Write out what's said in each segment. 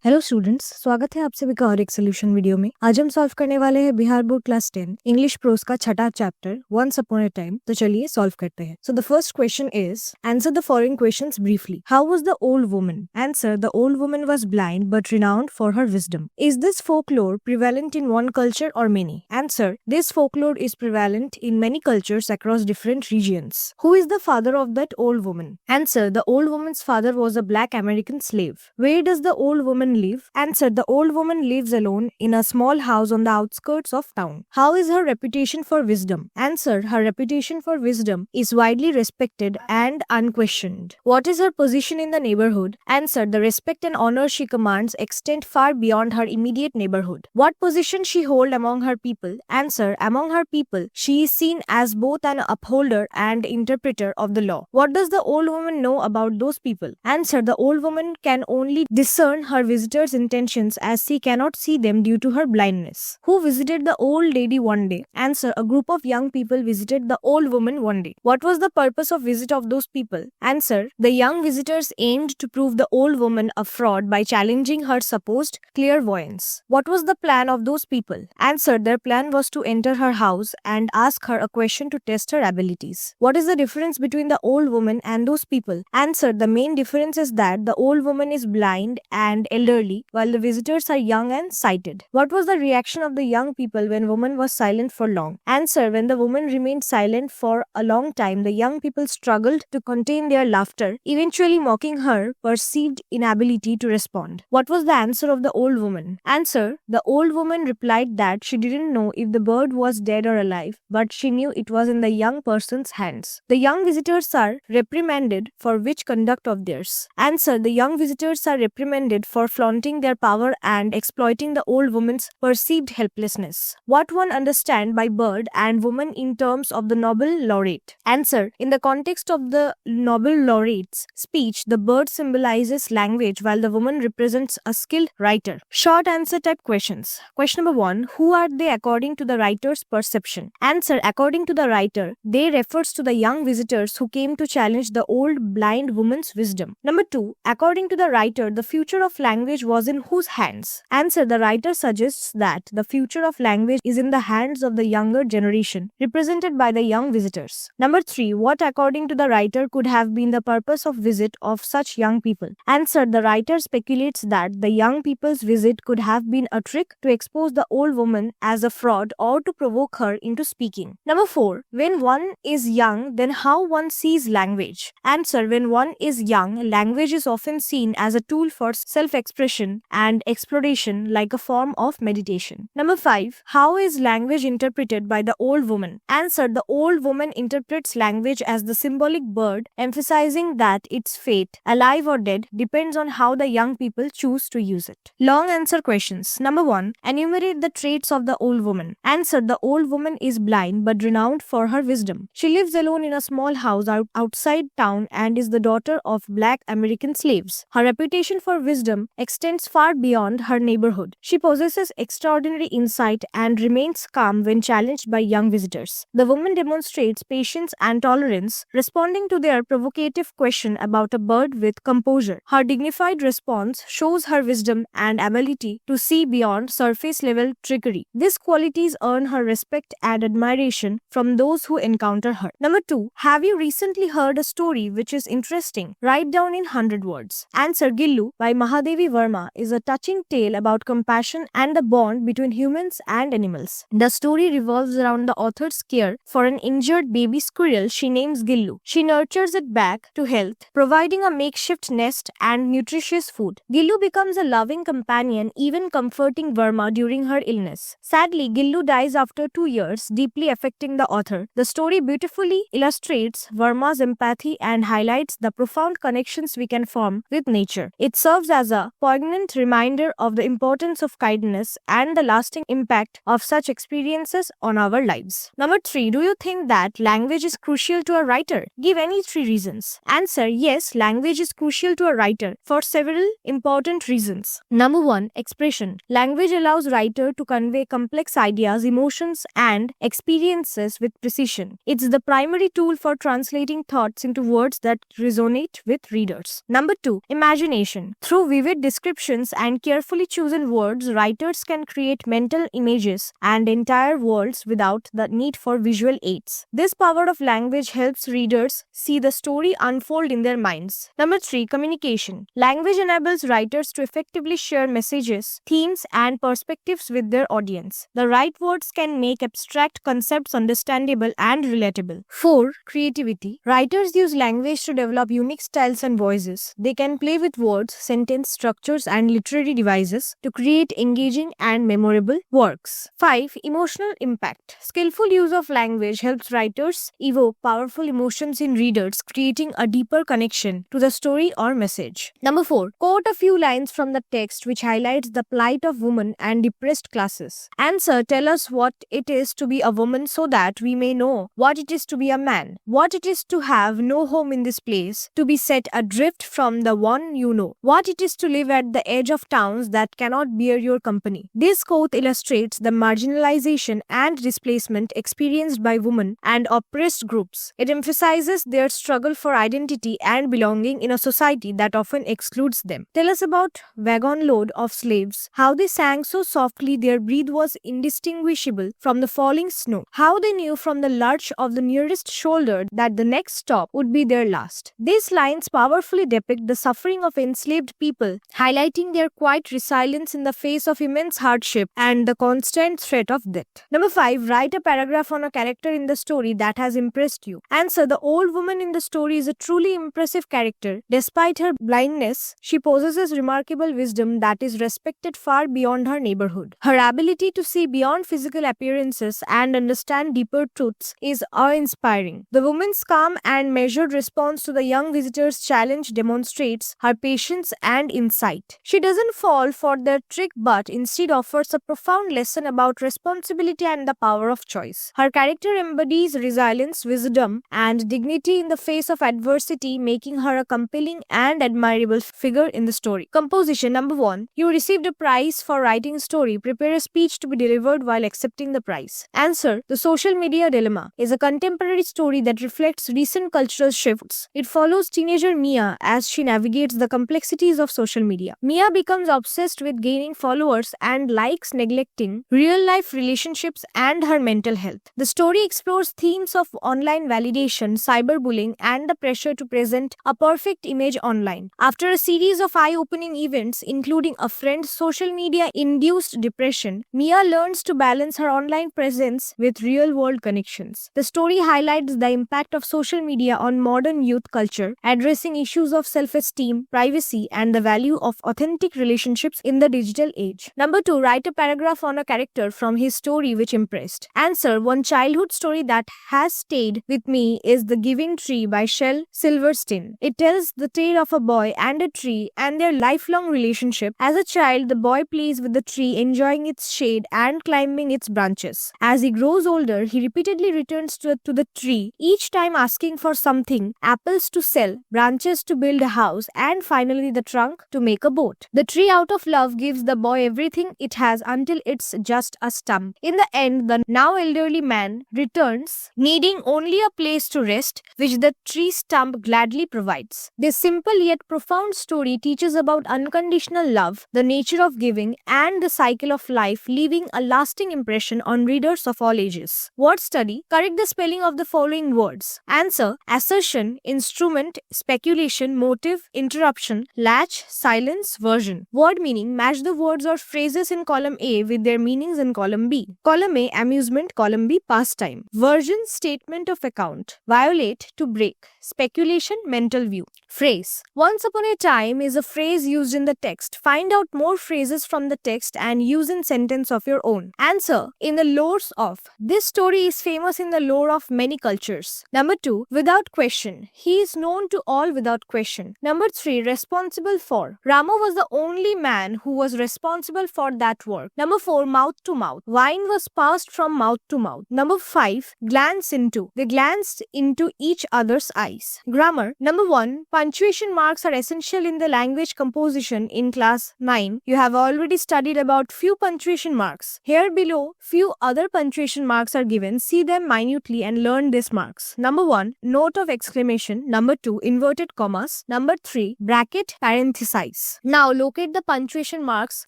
Hello students, स्वागत है आप सभी का और एक सोल्यूशन वीडियो में। आज हम सॉल्व करने वाले हैं Bihar board class 10 English prose का छठा chapter once upon a time. तो चलिए सॉल्व करते हैं। So the first question is answer the following questions briefly. How was the old woman? Answer the old woman was blind but renowned for her wisdom. Is this folklore prevalent in one culture or many? Answer, this folklore is prevalent in many cultures across different regions. Who is the father of that old woman? Answer, the old woman's father was a black American slave. Where does the old woman live? Answer, the old woman lives alone in a small house on the outskirts of town. How is her reputation for wisdom? Answer, her reputation for wisdom is widely respected and unquestioned. What is her position in the neighborhood? Answer, the respect and honor she commands extend far beyond her immediate neighborhood. What position she hold among her people? Answer, among her people, she is seen as both an upholder and interpreter of the law. What does the old woman know about those people? Answer, the old woman can only discern her visitors' intentions as she cannot see them due to her blindness. Who visited the old lady one day? Answer, a group of young people visited the old woman one day. What was the purpose of visit of those people? Answer, the young visitors aimed to prove the old woman a fraud by challenging her supposed clairvoyance. What was the plan of those people? Answer, their plan was to enter her house and ask her a question to test her abilities. What is the difference between the old woman and those people? Answer, the main difference is that the old woman is blind and elderly, while the visitors are young and sighted. What was the reaction of the young people when woman was silent for long? Answer, when the woman remained silent for a long time, the young people struggled to contain their laughter, eventually mocking her perceived inability to respond. What was the answer of the old woman? Answer, the old woman replied that she didn't know if the bird was dead or alive, but she knew it was in the young person's hands. The young visitors are reprimanded for which conduct of theirs? Answer, the young visitors are reprimanded for flaunting their power and exploiting the old woman's perceived helplessness. What one understand by bird and woman in terms of the Nobel laureate? Answer, in the context of the Nobel laureate's speech, the bird symbolizes language while the woman represents a skilled writer. Short answer type questions. Question number 1, who are they according to the writer's perception? Answer, according to the writer, they refers to the young visitors who came to challenge the old blind woman's wisdom. Number 2, according to the writer, the future of language was in whose hands? Answer, the writer suggests that the future of language is in the hands of the younger generation, represented by the young visitors. Number 3, what according to the writer could have been the purpose of visit of such young people? Answer, the writer speculates that the young people's visit could have been a trick to expose the old woman as a fraud or to provoke her into speaking. Number 4, when one is young, then how one sees language? Answer, when one is young, language is often seen as a tool for self-expression and exploration, like a form of meditation. Number 5, how is language interpreted by the old woman? Answer, the old woman interprets language as the symbolic bird, emphasizing that its fate, alive or dead, depends on how the young people choose to use it. Long answer questions. Number 1, enumerate the traits of the old woman. Answer, the old woman is blind but renowned for her wisdom. She lives alone in a small house outside town and is the daughter of black American slaves. Her reputation for wisdom extends far beyond her neighborhood. She possesses extraordinary insight and remains calm when challenged by young visitors. The woman demonstrates patience and tolerance, responding to their provocative question about a bird with composure. Her dignified response shows her wisdom and ability to see beyond surface level trickery. These qualities earn her respect and admiration from those who encounter her. Number 2, have you recently heard a story which is interesting? Write down in 100 words. Answer, Gillu by Mahadevi Verma is a touching tale about compassion and the bond between humans and animals. The story revolves around the author's care for an injured baby squirrel she names Gillu. She nurtures it back to health, providing a makeshift nest and nutritious food. Gillu becomes a loving companion, even comforting Verma during her illness. Sadly, Gillu dies after 2 years, deeply affecting the author. The story beautifully illustrates Verma's empathy and highlights the profound connections we can form with nature. It serves as a poignant reminder of the importance of kindness and the lasting impact of such experiences on our lives. Number 3, do you think that language is crucial to a writer? Give any 3 reasons. Answer, yes, language is crucial to a writer for several important reasons. Number 1, expression. Language allows writer to convey complex ideas, emotions, and experiences with precision. It's the primary tool for translating thoughts into words that resonate with readers. Number 2, imagination. Through vivid descriptions and carefully chosen words, writers can create mental images and entire worlds without the need for visual aids. This power of language helps readers see the story unfold in their minds. Number 3. Communication. Language enables writers to effectively share messages, themes, and perspectives with their audience. The right words can make abstract concepts understandable and relatable. 4. Creativity. Writers use language to develop unique styles and voices. They can play with words, sentence structures, and literary devices to create engaging and memorable works. 5. Emotional impact. Skillful use of language helps writers evoke powerful emotions in readers, creating a deeper connection to the story or message. Number 4. Quote a few lines from the text which highlights the plight of women and depressed classes. Answer: tell us what it is to be a woman so that we may know what it is to be a man, what it is to have no home in this place, to be set adrift from the one you know, what it is to live at the edge of towns that cannot bear your company. This quote illustrates the marginalization and displacement experienced by women and oppressed groups. It emphasizes their struggle for identity and belonging in a society that often excludes them. Tell us about wagon load of slaves, how they sang so softly their breath was indistinguishable from the falling snow, how they knew from the lurch of the nearest shoulder that the next stop would be their last. These lines powerfully depict the suffering of enslaved people, highlighting their quiet resilience in the face of immense hardship and the constant threat of death. Number 5. Write a paragraph on a character in the story that has impressed you. Answer: the old woman in the story is a truly impressive character. Despite her blindness, she possesses remarkable wisdom that is respected far beyond her neighborhood. Her ability to see beyond physical appearances and understand deeper truths is awe-inspiring. The woman's calm and measured response to the young visitor's challenge demonstrates her patience and insight. She doesn't fall for their trick but instead offers a profound lesson about responsibility and the power of choice. Her character embodies resilience, wisdom, and dignity in the face of adversity, making her a compelling and admirable figure in the story. Composition. Number 1. You received a prize for writing a story. Prepare a speech to be delivered while accepting the prize. Answer: The Social Media Dilemma is a contemporary story that reflects recent cultural shifts. It follows teenager Mia as she navigates the complexities of social media. Mia becomes obsessed with gaining followers and likes, neglecting real-life relationships and her mental health. The story explores themes of online validation, cyberbullying, and the pressure to present a perfect image online. After a series of eye-opening events, including a friend's social media-induced depression, Mia learns to balance her online presence with real-world connections. The story highlights the impact of social media on modern youth culture, addressing issues of self-esteem, privacy, and the value of authentic relationships in the digital age. Number 2. Write a paragraph on a character from his story which impressed. Answer: one childhood story that has stayed with me is The Giving Tree by Shel Silverstein. It tells the tale of a boy and a tree and their lifelong relationship. As a child, the boy plays with the tree, enjoying its shade and climbing its branches. As he grows older, he repeatedly returns to the tree, each time asking for something: apples to sell, branches to build a house, and finally the trunk to make a boat. The tree, out of love, gives the boy everything it has until it's just a stump. In the end, the now elderly man returns, needing only a place to rest, which the tree stump gladly provides. This simple yet profound story teaches about unconditional love, the nature of giving, and the cycle of life, leaving a lasting impression on readers of all ages. Word study. Correct the spelling of the following words. Answer: assertion, instrument, speculation, motive, interruption, latch, silence, version. Word meaning. Match the words or phrases in column A with their meanings in column B. Column A, amusement. Column B, pastime. Version, statement of account. Violate, to break. Speculation, mental view. Phrase. Once upon a time is a phrase used in the text. Find out more phrases from the text and use in sentence of your own. Answer: in the lores of. This story is famous in the lore of many cultures. Number 2. Without question. He is known to all without question. Number 3. Responsible for. Rama was the only man who was responsible for that work. Number 4. Mouth to mouth. Wine was passed from mouth to mouth. Number 5. Glance into. They glanced into each other's eyes. precise. Grammar. Number 1. Punctuation marks are essential in the language composition in class 9. You have already studied about few punctuation marks. Here below, few other punctuation marks are given. See them minutely and learn these marks. Number 1. Note of exclamation. Number 2. Inverted commas. Number 3. Bracket parenthesis. Now locate the punctuation marks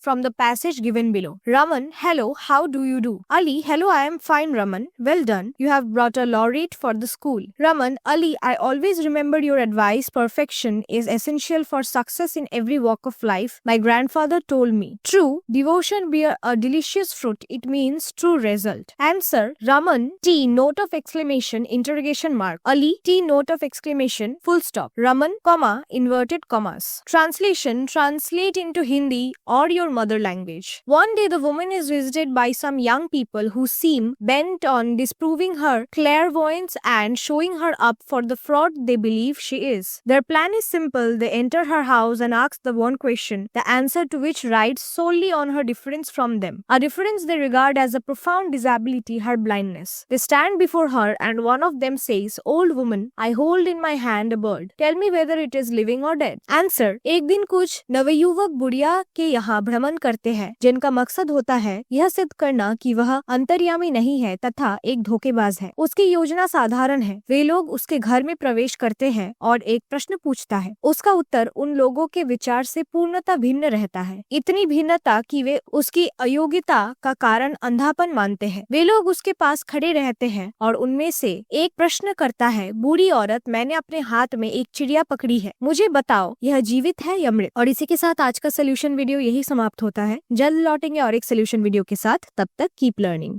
from the passage given below. Raman, hello, how do you do? Ali, hello, I am fine, Raman. Well done. You have brought a laureate for the school. Raman, Ali, I always remembered your advice. Perfection is essential for success in every walk of life. My grandfather told me. True, devotion bear a delicious fruit. It means true result. Answer. Raman, T, note of exclamation, interrogation mark. Ali, T, note of exclamation, full stop. Raman, comma, inverted commas. Translation, translate into Hindi or your mother language. One day the woman is visited by some young people who seem bent on disproving her clairvoyance and showing her up for the fraud they believe she is. Their plan is simple. They enter her house and ask the one question, the answer to which rides solely on her difference from them. A difference they regard as a profound disability, her blindness. They stand before her and one of them says, Old woman, I hold in my hand a bird. Tell me whether it is living or dead. Answer. एक दिन कुछ नवयुवक बुढ़िया के यहाँ भ्रमण करते हैं जिनका मकसद होता है यह सिद्ध करना कि वह अंतर्यामी नहीं है तथा एक धोखेबाज है। उसकी योजना साधारण है। वे लोग उसके घर में प्रवेश करते हैं और एक प्रश्न पूछता है। उसका उत्तर उन लोगों के विचार से पूर्णतः भिन्न रहता है, इतनी भिन्नता कि वे उसकी अयोग्यता का कारण अंधापन मानते हैं। वे लोग उसके पास खड़े रहते हैं और उनमें से एक प्रश्न करता है, बूढ़ी औरत, मैंने अपने हाथ में एक चिड़िया पकड़ी है, मुझे बताओ यह जीवित है या मृत। और इसी के साथ आज का सोल्यूशन वीडियो यही समाप्त होता है। जल्द लौटेंगे और एक सोल्यूशन वीडियो के साथ। तब तक कीप लर्निंग।